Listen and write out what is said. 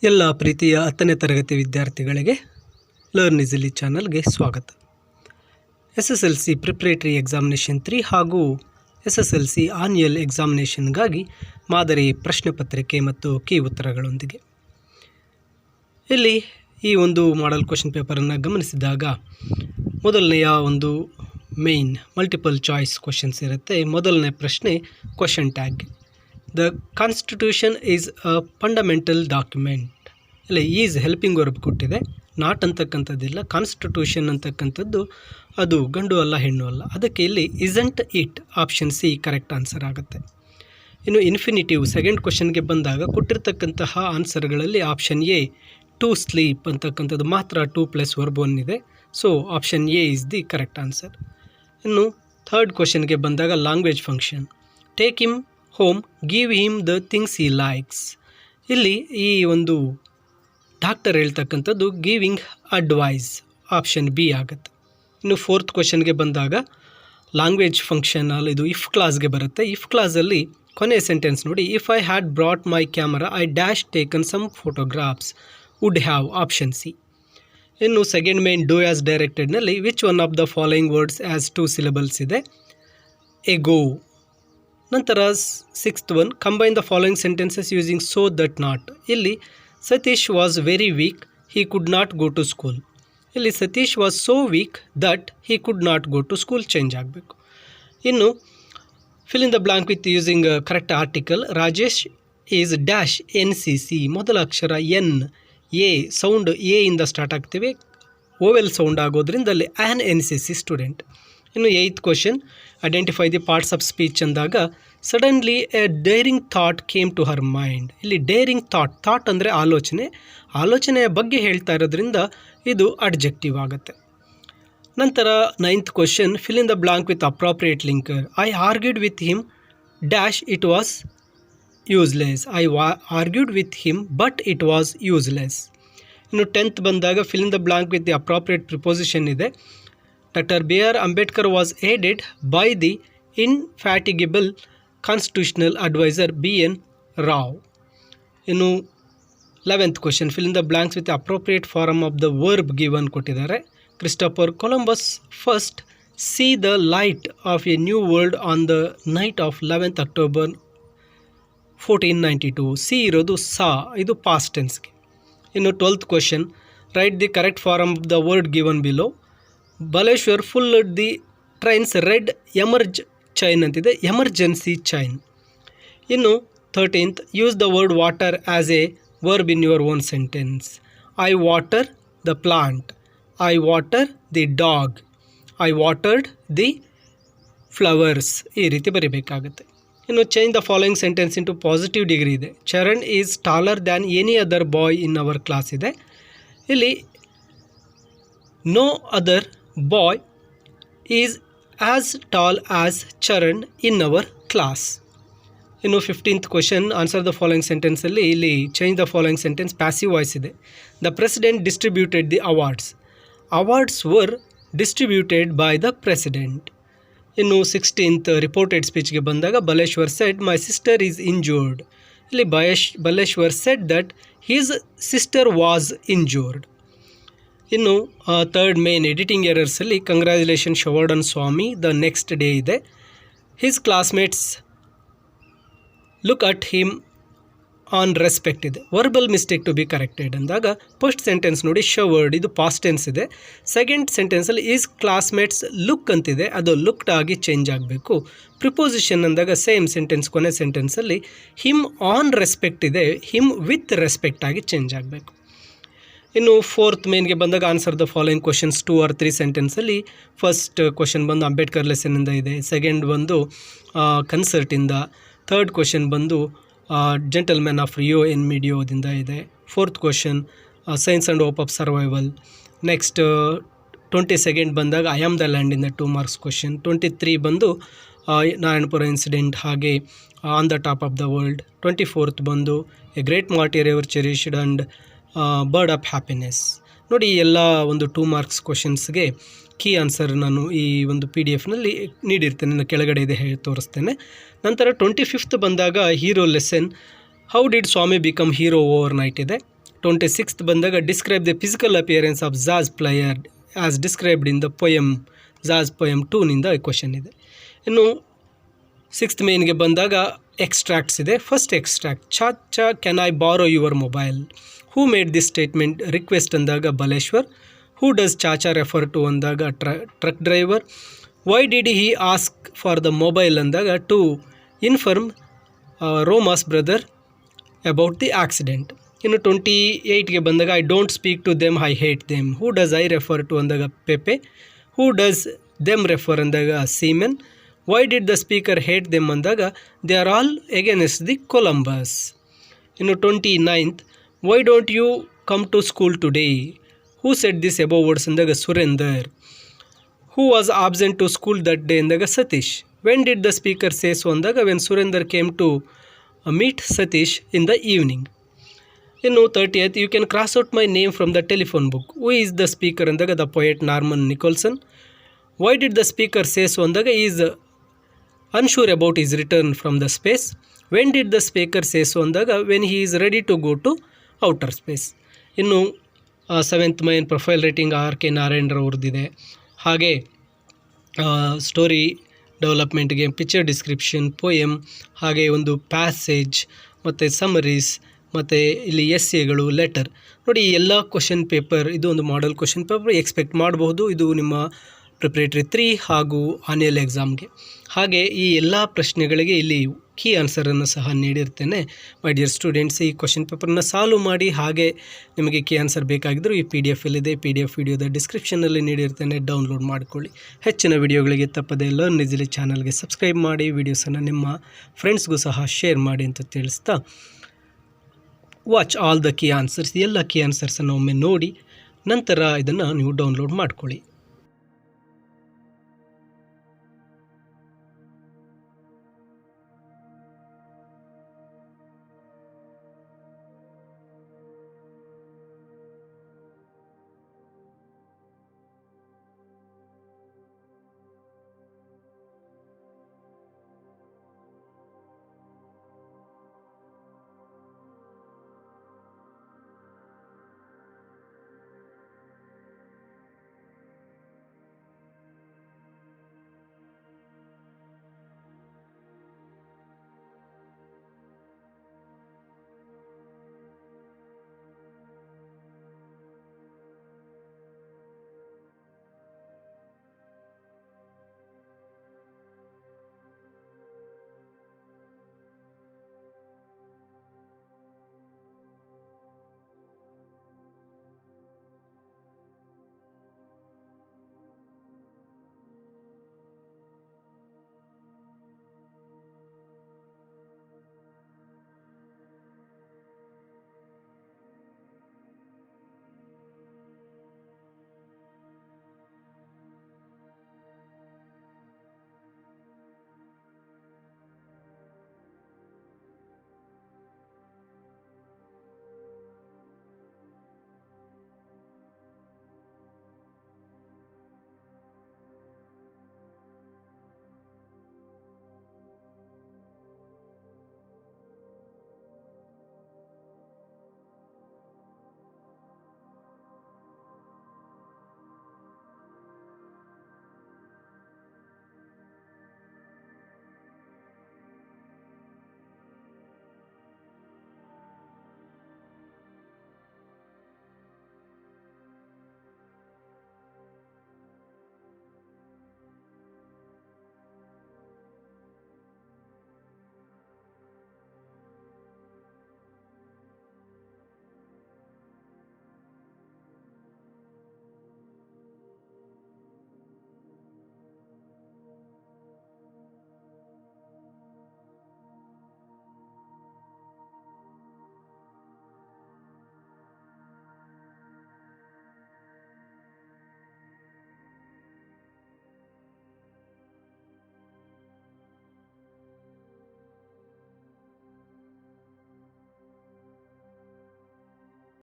ಎಲ್ಲ ಪ್ರೀತಿಯ 10ನೇ ತರಗತಿ ವಿದ್ಯಾರ್ಥಿಗಳಿಗೆ ಲರ್ನ್ ಈಸಿಲಿ ಚಾನಲ್ಗೆ ಸ್ವಾಗತ. SSLC ಪ್ರಿಪ್ರೇಟರಿ ಎಕ್ಸಾಮಿನೇಷನ್ 3 ಹಾಗೂ SSLC ಆನ್ಯುಯಲ್ ಎಕ್ಸಾಮಿನೇಷನ್ಗಾಗಿ ಮಾದರಿ ಪ್ರಶ್ನೆ ಪತ್ರಿಕೆ ಮತ್ತು ಕೀ ಉತ್ತರಗಳೊಂದಿಗೆ ಇಲ್ಲಿ ಈ ಒಂದು ಮಾಡೆಲ್ ಕ್ವೆಶ್ಚನ್ ಪೇಪರನ್ನು ಗಮನಿಸಿದಾಗ ಮೊದಲನೆಯ ಒಂದು ಮೇನ್ ಮಲ್ಟಿಪಲ್ ಚಾಯ್ಸ್ ಕ್ವೆಶ್ಚನ್ಸ್ ಇರುತ್ತೆ. ಮೊದಲನೇ ಪ್ರಶ್ನೆ question tag. The constitution is a fundamental document. ಇಲ್ಲ, ಈಸ್ ಹೆಲ್ಪಿಂಗ್ ವರ್ಬ್ ಕೊಟ್ಟಿದೆ, ನಾಟ್ ಅಂತಕ್ಕಂಥದ್ದಿಲ್ಲ. ಕಾನ್ಸ್ಟಿಟ್ಯೂಷನ್ ಅಂತಕ್ಕಂಥದ್ದು ಅದು ಗಂಡು ಅಲ್ಲ ಹೆಣ್ಣು ಅಲ್ಲ, ಅದಕ್ಕೆ ಇಲ್ಲಿ isn't it option C correct answer ಆಗುತ್ತೆ. ಇನ್ನು ಇನ್ಫಿನಿಟಿವ್ ಸೆಕೆಂಡ್ ಕ್ವೆಶ್ಚನ್ಗೆ ಬಂದಾಗ ಕೊಟ್ಟಿರ್ತಕ್ಕಂತಹ ಆನ್ಸರ್ಗಳಲ್ಲಿ ಆಪ್ಷನ್ ಎ ಟು ಸ್ಲೀಪ್ ಅಂತಕ್ಕಂಥದ್ದು ಮಾತ್ರ 2 + ವರ್ಬ್ 1 ಇದೆ. So option A is the correct answer. ಇನ್ನು ಥರ್ಡ್ ಕ್ವೆಶ್ಚನ್ಗೆ ಬಂದಾಗ language function. Take him home, give him the things he likes. ಇಲ್ಲಿ ಈ ಒಂದು ಡಾಕ್ಟರ್ ಹೇಳ್ತಕ್ಕಂಥದ್ದು ಗಿವಿಂಗ್ ಅಡ್ವೈಸ್, ಆಪ್ಷನ್ ಬಿ ಆಗುತ್ತೆ. ಇನ್ನು ಫೋರ್ತ್ ಕ್ವೆಶ್ಚನ್ಗೆ ಬಂದಾಗ ಲ್ಯಾಂಗ್ವೇಜ್ ಫಂಕ್ಷನ್ ಅಲ್ಲಿ ಇದು ಇಫ್ ಕ್ಲಾಸ್ಗೆ ಬರುತ್ತೆ. ಇಫ್ ಕ್ಲಾಸಲ್ಲಿ ಕೊನೆಯ ಸೆಂಟೆನ್ಸ್ ನೋಡಿ, if I had brought my camera I dash taken some photographs would have, option C. ಇನ್ನು ಸೆಕೆಂಡ್ ಮೇನ್ ಡೂ ಆ್ಯಸ್ ಡೈರೆಕ್ಟೆಡ್ನಲ್ಲಿ which one of the following words has 2 syllables ಇದೆ, ಎಗೋ. ನಂತರ sixth one, combine the following sentences using so that not. ಇಲ್ಲಿ Satish was very weak, he could not go to school. ಇಲ್ಲಿ Satish was so weak that he could not go to school change ಆಗಬೇಕು. ಇನ್ನು fill in the blank with using correct article. Rajesh is dash NCC. ಮೊದಲ ಅಕ್ಷರ N, E sound E ಇಂದ start ಆಗ್ತೀವಿ, vowel sound ಆಗೋದ್ರಿಂದ ಅಲ್ಲಿ an NCC student. ಇನ್ನು eighth question, identify the parts of speech ಅಂದಾಗ suddenly a daring thought came to her mind. ಇಲ್ಲಿ daring thought ಅಂದರೆ ಆಲೋಚನೆಯ ಬಗ್ಗೆ ಹೇಳ್ತಾ ಇರೋದ್ರಿಂದ ಇದು ಅಡ್ಜೆಕ್ಟಿವ್ ಆಗುತ್ತೆ. ನಂತರ ninth question, fill in the blank with appropriate linker. I argued with him dash it was useless. I argued with him but it was useless. ಇನ್ನು 10th ಬಂದಾಗ fill in the blank with the appropriate preposition ಇದೆ. Dr. B.R. Ambedkar was aided by the infatigable constitutional advisor B.N. Rao. ಇನ್ನು 11th question, fill in the blanks with the appropriate form of the verb given ಕೊಟ್ಟಿದ್ದಾರೆ. Christopher Columbus first see the light of a new world on the night of 11th October 1492. C ಇರೋದು ಸಾ, ಇದು past tenseಗೆ. ಇನ್ನು 12th question, write the correct form of the word given below. Baleshwar pull the trains red emerge chain ಅಂತಿದೆ, emergency chain. ಇನ್ನು 13th, use the word water as a verb in your own sentence. I water the plant, I water the dog, I watered the flowers, ಈ ರೀತಿ ಬರೀಬೇಕಾಗುತ್ತೆ. ಇನ್ನು change the following sentence into positive degree ಇದೆ. Charan is taller than any other boy in our class ಇದೆ. ಇಲ್ಲಿ no other boy is as tall as Charan in our class. ಇನ್ನು 15th question, answer the following ಸೆಂಟೆನ್ಸಲ್ಲಿ ಇಲ್ಲಿ change the following sentence passive voice ಇದೆ. The president distributed the awards, awards were distributed by the president. ಇನ್ನು 16th reported ಸ್ಪೀಚ್ಗೆ ಬಂದಾಗ Baleshwar said my sister is injured. ಇಲ್ಲಿ Baleshwar said that his sister was injured. ಇನ್ನು third main editing ಎರರ್ಸಲ್ಲಿ congratulation showered on Swami the next day ಇದೆ. His classmates look at him on respect ಇದೆ. Verbal mistake to be corrected ಅಂದಾಗ first sentence ನೋಡಿ showered, ಇದು past tense ಇದೆ. Second ಸೆಂಟೆನ್ಸಲ್ಲಿ is classmates look ಅಂತಿದೆ, ಅದು ಲುಕ್ಡ್ ಆಗಿ ಚೇಂಜ್ ಆಗಬೇಕು. ಪ್ರಿಪೋಸಿಷನ್ ಅಂದಾಗ ಸೇಮ್ ಸೆಂಟೆನ್ಸ್ ಕೊನೆ ಸೆಂಟೆನ್ಸಲ್ಲಿ ಹಿಮ್ ಆನ್ ರೆಸ್ಪೆಕ್ಟ್ ಇದೆ, ಹಿಮ್ ವಿತ್ ರೆಸ್ಪೆಕ್ಟ್ ಆಗಿ ಚೇಂಜ್ ಆಗಬೇಕು. ಇನ್ನು ಫೋರ್ತ್ ಮೇನ್ಗೆ ಬಂದಾಗ answer the following questions 2 or 3 ಸೆಂಟೆನ್ಸಲ್ಲಿ ಫಸ್ಟ್ ಕ್ವಶನ್ ಬಂದು ಅಂಬೇಡ್ಕರ್ ಲೆಸನ್ನಿಂದ ಇದೆ, ಸೆಕೆಂಡ್ ಬಂದು ಕನ್ಸರ್ಟಿಂದ, ಥರ್ಡ್ ಕ್ವಶನ್ ಬಂದು ಜೆಂಟಲ್ಮ್ಯಾನ್ ಆಫ್ ರಿಯೋ ಎನ್ ಮೀಡಿಯೋದಿಂದ ಇದೆ, fourth question science and hope of survival. Next 22nd ಬಂದಾಗ ಐ ಆಮ್ ದ ಲ್ಯಾಂಡಿಂದ 2 marks ಕ್ವಶನ್. 23 ಬಂದು ನಾರಾಯಣಪುರ ಇನ್ಸಿಡೆಂಟ್, ಹಾಗೆ on the top of the world. 24th ಬಂದು a great martyr ever cherished and bird of happiness. ನೋಡಿ ಎಲ್ಲ ಒಂದು 2 marks ಕ್ವಶನ್ಸ್ಗೆ key answer ನಾನು ಈ ಒಂದು PDF-ನಲ್ಲಿ ನೀಡಿರ್ತೇನೆ, ನಾನು ಕೆಳಗಡೆ ಇದೆ ತೋರಿಸ್ತೇನೆ. ನಂತರ 25th ಬಂದಾಗ hero lesson, how did Swami become hero overnight ಇದೆ. 26th ಬಂದಾಗ describe the physical appearance of jazz player as described in the poem jazz poem 2ನಿಂದ ಕ್ವಶನ್ ಇದೆ. ಇನ್ನು 6th ಮೇನ್ಗೆ ಬಂದಾಗ ಎಕ್ಸ್ಟ್ರಾಕ್ಟ್ಸ್ ಇದೆ. First extract, chacha can I borrow your mobile, who made this statement, request ಅಂದಾಗ Baleshwar. Who does chacha refer to ಅಂದಾಗ truck driver. Why did he ask for the mobile ಅಂದಾಗ to inform Roma's brother about the accident. ಇನ್ನು 28ಗೆ ಬಂದಾಗ I don't speak to them, I hate them. Who does I refer to ಅಂದಾಗ Pepe. Who does them refer ಅಂದಾಗ seamen. Why did the speaker hate them ಅಂದಾಗ they are all against the Columbus. ಇನ್ನು 29th, why don't you come to school today, who said this above words ಅಂದಾಗ Surender. Who was absent to school that day ಅಂದಾಗ Satish. When did the speaker say so ಅಂದಾಗ when Surender came to meet Satish in the evening. ಇನ್ನು 30th, you can cross out my name from the telephone book. Who is the speaker ಅಂದಾಗ the poet Norman Nicholson. Why did the speaker say so ಅಂದಾಗ is unsure about his return from the space. When did the speaker say so ಅಂದಾಗ when he is ready to go to outer space. ಇನ್ನು 7th main profile writing R K. Narayan ಅವ್ರದ್ದಿದೆ. ಹಾಗೆ story ಡೆವಲಪ್ಮೆಂಟ್ಗೆ picture description, poem, ಹಾಗೆ ಒಂದು passage ಮತ್ತು ಸಮರೀಸ್, ಮತ್ತು ಇಲ್ಲಿ ಎಸ್ಸೆಗಳು, ಲೆಟರ್. ನೋಡಿ ಈ ಎಲ್ಲ ಕ್ವಶನ್ ಪೇಪರ್, ಇದು ಒಂದು ಮಾಡೆಲ್ ಕ್ವಶನ್ ಪೇಪರ್ ಎಕ್ಸ್ಪೆಕ್ಟ್ ಮಾಡಬಹುದು. ಇದು ನಿಮ್ಮ ಪ್ರಿಪ್ರೇಟರಿ 3 ಹಾಗೂ ಆನ್ಯಲ್ ಎಕ್ಸಾಮ್ಗೆ. ಹಾಗೆ ಈ ಎಲ್ಲ ಪ್ರಶ್ನೆಗಳಿಗೆ ಇಲ್ಲಿ ಕೀ ಆನ್ಸರನ್ನು ಸಹ ನೀಡಿರ್ತೇನೆ. ಮೈ ಡಿಯರ್ ಸ್ಟೂಡೆಂಟ್ಸ್, ಈ ಕ್ವಶನ್ ಪೇಪರ್ನ ಸಾಲ್ವ್ ಮಾಡಿ, ಹಾಗೆ ನಿಮಗೆ ಕೀ ಆನ್ಸರ್ ಬೇಕಾಗಿದ್ದರೂ ಈ PDF ಇದೆ. PDF ವಿಡಿಯೋದ ಡಿಸ್ಕ್ರಿಪ್ಷನಲ್ಲಿ ನೀಡಿರ್ತೇನೆ, ಡೌನ್ಲೋಡ್ ಮಾಡಿಕೊಳ್ಳಿ. ಹೆಚ್ಚಿನ ವಿಡಿಯೋಗಳಿಗೆ ತಪ್ಪದೇ ಲರ್ನ್ ಈಸಿಲಿ ಚಾನಲ್ಗೆ ಸಬ್ಸ್ಕ್ರೈಬ್ ಮಾಡಿ, ವಿಡಿಯೋಸನ್ನು ನಿಮ್ಮ ಫ್ರೆಂಡ್ಸ್ಗೂ ಸಹ ಶೇರ್ ಮಾಡಿ ಅಂತ ತಿಳಿಸ್ತಾ, watch all the key answers, ಎಲ್ಲ ಕೀ ಆನ್ಸರ್ಸನ್ನು ಒಮ್ಮೆ ನೋಡಿ ನಂತರ ಇದನ್ನು ನೀವು ಡೌನ್ಲೋಡ್ ಮಾಡಿಕೊಳ್ಳಿ.